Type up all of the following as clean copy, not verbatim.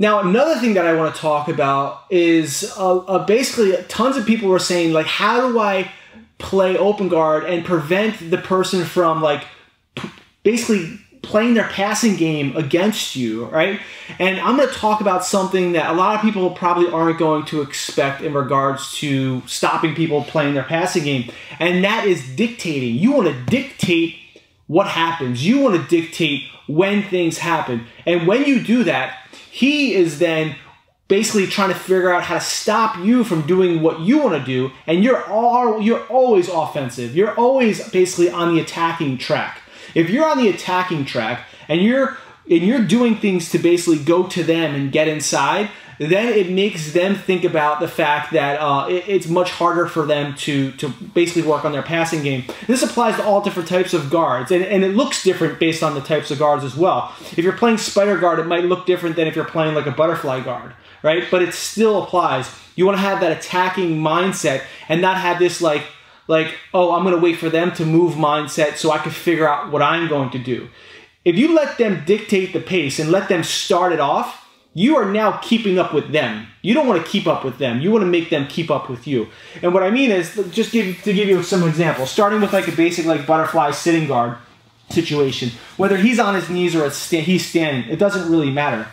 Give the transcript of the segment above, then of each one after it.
Now, another thing that I want to talk about is basically tons of people were saying, like, how do I play open guard and prevent the person from, like, basically playing their passing game against you, right? And I'm going to talk about something that a lot of people probably aren't going to expect in regards to stopping people playing their passing game, and that is dictating. You want to dictate what happens. You want to dictate when things happen. And when you do that, he is then basically trying to figure out how to stop you from doing what you want to do, and you're always offensive. You're always basically on the attacking track. If you're on the attacking track and you're doing things to basically go to them and get inside, then it makes them think about the fact that it's much harder for them to basically work on their passing game. This applies to all different types of guards, and it looks different based on the types of guards as well. If you're playing spider guard, it might look different than if you're playing like a butterfly guard, right? But it still applies. You want to have that attacking mindset and not have this like, oh, I'm going to wait for them to move mindset so I can figure out what I'm going to do. If you let them dictate the pace and let them start it off, you are now keeping up with them. You don't want to keep up with them. You want to make them keep up with you. And what I mean is, just to give you some examples, starting with like a basic like butterfly sitting guard situation, whether he's on his knees or he's standing, it doesn't really matter.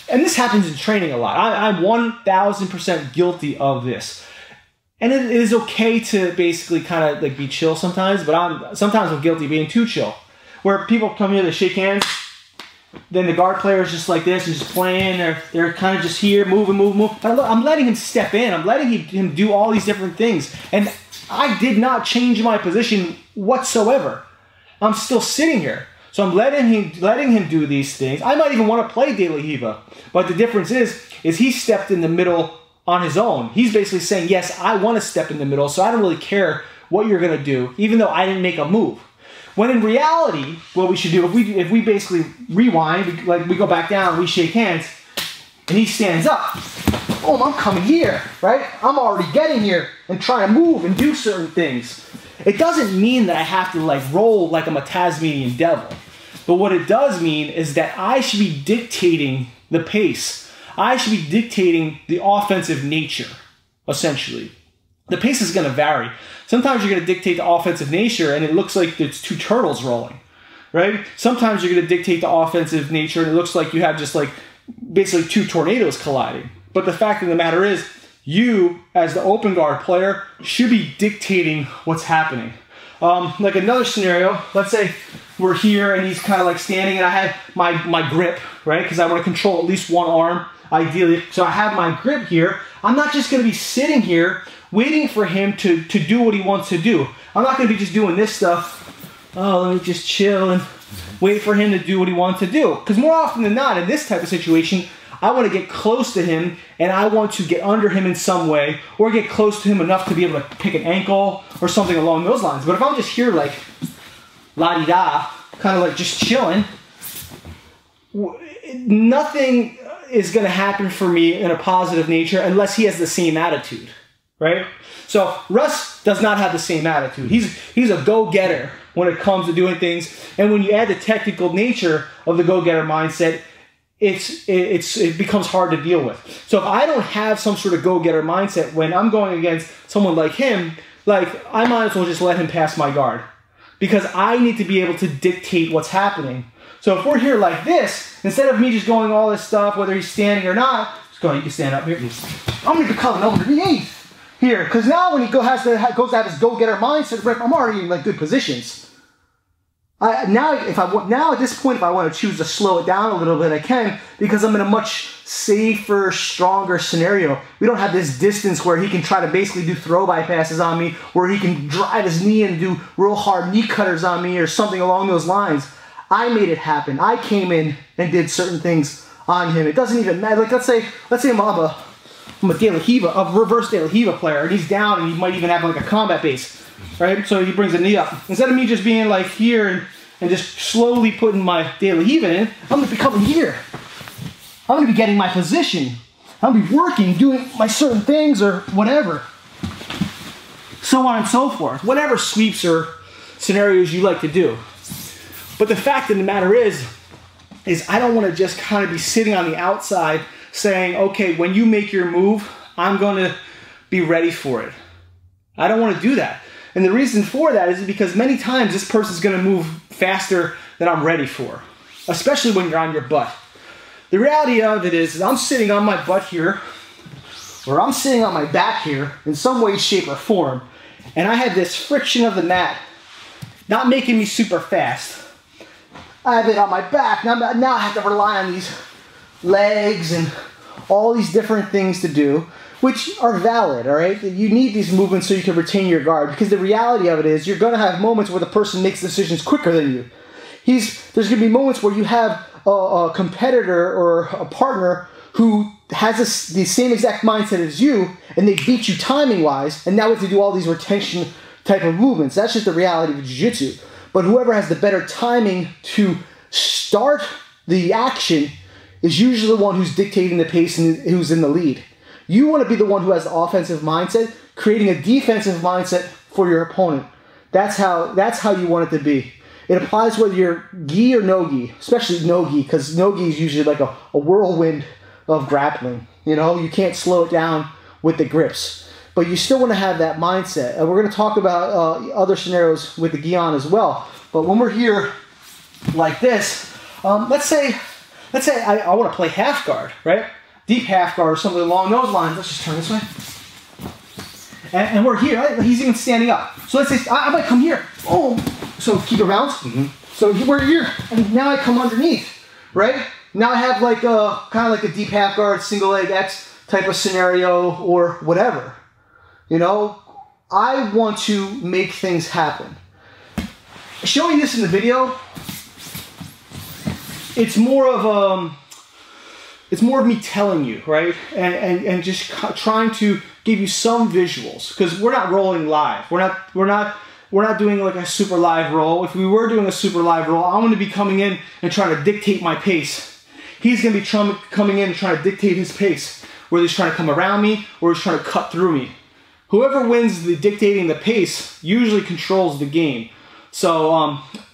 And this happens in training a lot. I'm 1000% guilty of this. And it is okay to basically kind of like be chill sometimes, but sometimes I'm guilty of being too chill. Where people come here, they shake hands, then the guard player is just like this and just playing. They're kind of just here, moving. But I'm letting him step in. I'm letting him do all these different things. And I did not change my position whatsoever. I'm still sitting here. So I'm letting him do these things. I might even want to play De La Riva. But the difference is he stepped in the middle on his own. He's basically saying, yes, I want to step in the middle, so I don't really care what you're going to do, even though I didn't make a move. When in reality, what we should do, if we basically rewind, like we go back down, we shake hands, and he stands up. Oh, I'm coming here, right? I'm already getting here and trying to move and do certain things. It doesn't mean that I have to like roll like I'm a Tasmanian devil. But what it does mean is that I should be dictating the pace. I should be dictating the offensive nature, essentially. The pace is going to vary. Sometimes you're going to dictate the offensive nature and it looks like there's two turtles rolling, right? Sometimes you're going to dictate the offensive nature and it looks like you have just like basically two tornadoes colliding. But the fact of the matter is, you as the open guard player should be dictating what's happening. Like another scenario, let's say we're here and he's kind of like standing and I have my grip, right? Because I want to control at least one arm, ideally. So I have my grip here. I'm not just going to be sitting here waiting for him to do what he wants to do. I'm not going to be just doing this stuff. Oh, let me just chill and wait for him to do what he wants to do. Because more often than not, in this type of situation, I want to get close to him and I want to get under him in some way or get close to him enough to be able to pick an ankle or something along those lines. But if I'm just here like la-di-da, kind of like just chilling, nothing is going to happen for me in a positive nature unless he has the same attitude. Right? So Russ does not have the same attitude. He's a go-getter when it comes to doing things. And when you add the technical nature of the go-getter mindset, it becomes hard to deal with. So if I don't have some sort of go-getter mindset when I'm going against someone like him, like I might as well just let him pass my guard. Because I need to be able to dictate what's happening. So if we're here like this, instead of me just going all this stuff, whether he's standing or not, just go, you can stand up here. I'm going to be coming over to the eighth. Here, because now when he goes to have his go-getter mindset, I'm already in like good positions. Now at this point, if I want to choose to slow it down a little bit, I can, because I'm in a much safer, stronger scenario. We don't have this distance where he can try to basically do throw bypasses on me, where he can drive his knee and do real hard knee cutters on me or something along those lines. I made it happen. I came in and did certain things on him. It doesn't even matter. Like let's say I'm a De La Riva, a reverse De La Riva player, and he's down and he might even have like a combat base, right? So he brings the knee up. Instead of me just being like here and just slowly putting my De La Riva in, I'm going to be coming here. I'm going to be getting my position. I'm going to be working, doing my certain things or whatever. So on and so forth. Whatever sweeps or scenarios you like to do. But the fact of the matter is I don't want to just kind of be sitting on the outside saying, okay, when you make your move, I'm going to be ready for it. I don't want to do that. And the reason for that is because many times this person's going to move faster than I'm ready for, especially when you're on your butt. The reality of it is I'm sitting on my butt here, or I'm sitting on my back here in some way, shape, or form, and I have this friction of the mat not making me super fast. I have it on my back. Now I have to rely on these legs and all these different things to do, which are valid, all right? You need these movements so you can retain your guard, because the reality of it is you're going to have moments where the person makes decisions quicker than you. There's going to be moments where you have a competitor or a partner who has the same exact mindset as you, and they beat you timing-wise, and now we have to do all these retention type of movements. That's just the reality of jiu-jitsu. But whoever has the better timing to start the action is usually the one who's dictating the pace and who's in the lead. You want to be the one who has the offensive mindset, creating a defensive mindset for your opponent. That's how you want it to be. It applies whether you're gi or no gi, especially no gi, because no gi is usually like a whirlwind of grappling. You know, you can't slow it down with the grips. But you still want to have that mindset. And we're going to talk about other scenarios with the gi on as well. But when we're here like this, let's say I want to play half guard, right? Deep half guard or something along those lines. Let's just turn this way. And we're here, right? He's even standing up. So let's say I might come here. Oh, so keep it round. So we're here, and now I come underneath, right? Now I have like kind of like a deep half guard, single leg X type of scenario or whatever. You know, I want to make things happen. Showing this in the video, it's more of me telling you, right? And just trying to give you some visuals, because we're not rolling live. We're not doing like a super live roll. If we were doing a super live roll, I'm going to be coming in and trying to dictate my pace. He's going to be coming in and trying to dictate his pace, whether he's trying to come around me or he's trying to cut through me. Whoever wins the dictating the pace usually controls the game. So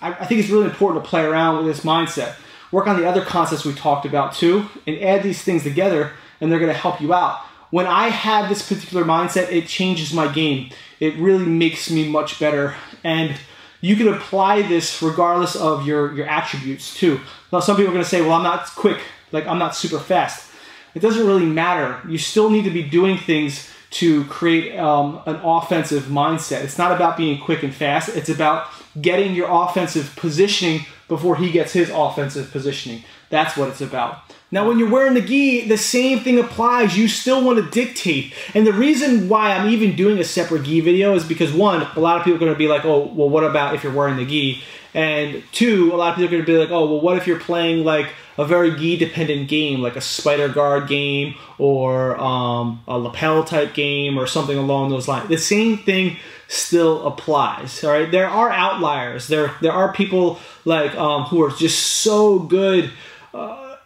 I think it's really important to play around with this mindset. Work on the other concepts we talked about too, and add these things together, and they're going to help you out. When I have this particular mindset, it changes my game. It really makes me much better. And you can apply this regardless of your attributes too. Now, some people are going to say, well, I'm not quick, like I'm not super fast. It doesn't really matter. You still need to be doing things to create an offensive mindset. It's not about being quick and fast. It's about getting your offensive positioning before he gets his offensive positioning. That's what it's about. Now, when you're wearing the gi, the same thing applies. You still want to dictate. And the reason why I'm even doing a separate gi video is because, one, a lot of people are going to be like, oh, well, what about if you're wearing the gi? And two, a lot of people are going to be like, oh, well, what if you're playing like a very gi-dependent game, like a spider guard game or a lapel type game or something along those lines? The same thing still applies, all right? There are outliers. There are people like who are just so good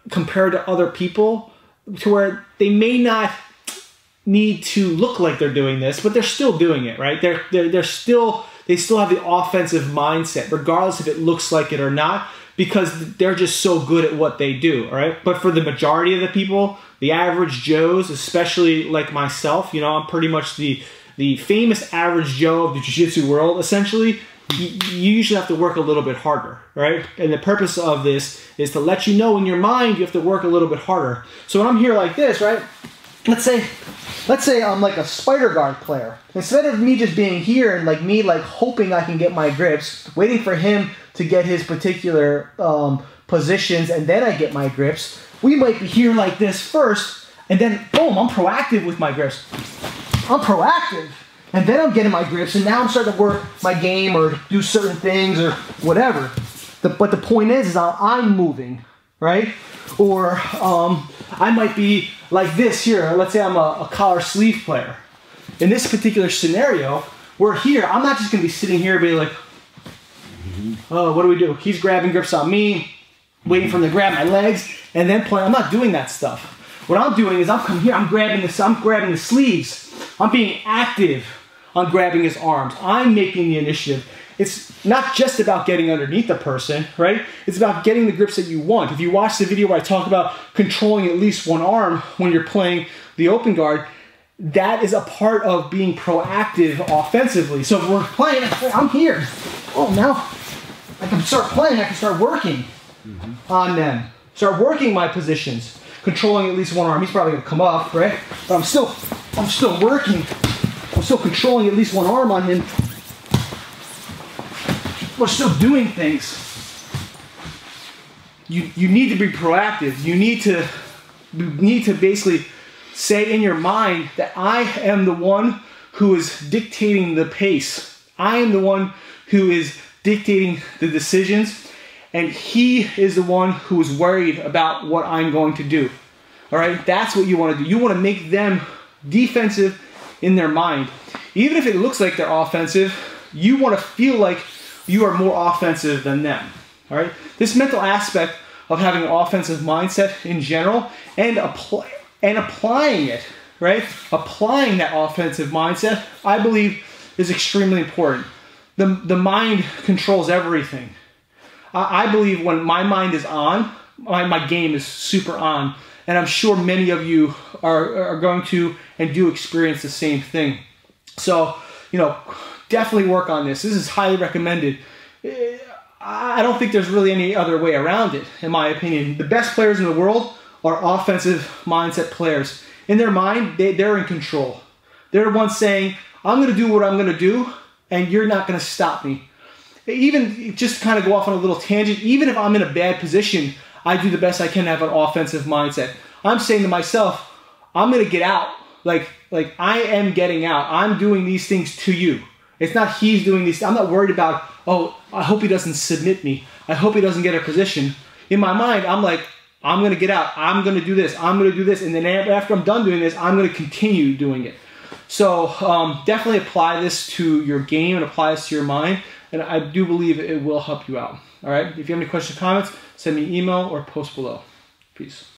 compared to other people to where they may not need to look like they're doing this, but they're still doing it, right? They still have the offensive mindset, regardless if it looks like it or not, because they're just so good at what they do, all right? But for the majority of the people, the average Joes, especially like myself, you know, I'm pretty much the famous average Joe of the jiu-jitsu world, essentially. You usually have to work a little bit harder, right? And the purpose of this is to let you know in your mind you have to work a little bit harder. So when I'm here like this, right? Let's say I'm like a spider guard player. Instead of me just being here and like me like hoping I can get my grips, waiting for him to get his particular positions and then I get my grips, we might be here like this first, and then boom, I'm proactive with my grips. I'm proactive. And then I'm getting my grips, and now I'm starting to work my game or do certain things or whatever. But the point is I'm moving, right? Or I might be like this here. Let's say I'm a collar sleeve player. In this particular scenario, we're here. I'm not just going to be sitting here and be like, oh, what do we do? He's grabbing grips on me, waiting for him to grab my legs, and then playing. I'm not doing that stuff. What I'm doing is I'm coming here. I'm grabbing the sleeves. I'm being active on grabbing his arms. I'm making the initiative. it's not just about getting underneath the person, right? It's about getting the grips that you want. If you watch the video where I talk about controlling at least one arm when you're playing the open guard, that is a part of being proactive offensively. So if we're playing, I'm here. Oh, now I can start playing, I can start working on them. Start working my positions, controlling at least one arm. He's probably gonna come up, right? But I'm still working. I'm still controlling at least one arm on him. We're still doing things. You need to be proactive. You need to basically say in your mind that I am the one who is dictating the pace. I am the one who is dictating the decisions, and he is the one who is worried about what I'm going to do. All right, that's what you want to do. You want to make them defensive in their mind. Even if it looks like they're offensive, you want to feel like you are more offensive than them. All right, this mental aspect of having an offensive mindset in general and applying it, right? Applying that offensive mindset, I believe, is extremely important. The mind controls everything. I believe when my mind is on, my game is super on. And I'm sure many of you are going to and do experience the same thing. So, you know, definitely work on this. This is highly recommended. I don't think there's really any other way around it, in my opinion. The best players in the world are offensive mindset players. In their mind, they're in control. They're the ones saying, I'm going to do what I'm going to do, and you're not going to stop me. Even just kind of go off on a little tangent, even if I'm in a bad position, I do the best I can to have an offensive mindset. I'm saying to myself, I'm going to get out. Like I am getting out. I'm doing these things to you. It's not he's doing these. I'm not worried about, oh, I hope he doesn't submit me. I hope he doesn't get a position. In my mind, I'm like, I'm going to get out. I'm going to do this. I'm going to do this. And then after I'm done doing this, I'm going to continue doing it. So definitely apply this to your game and apply this to your mind. And I do believe it will help you out. All right. If you have any questions or comments, send me an email or post below. Peace.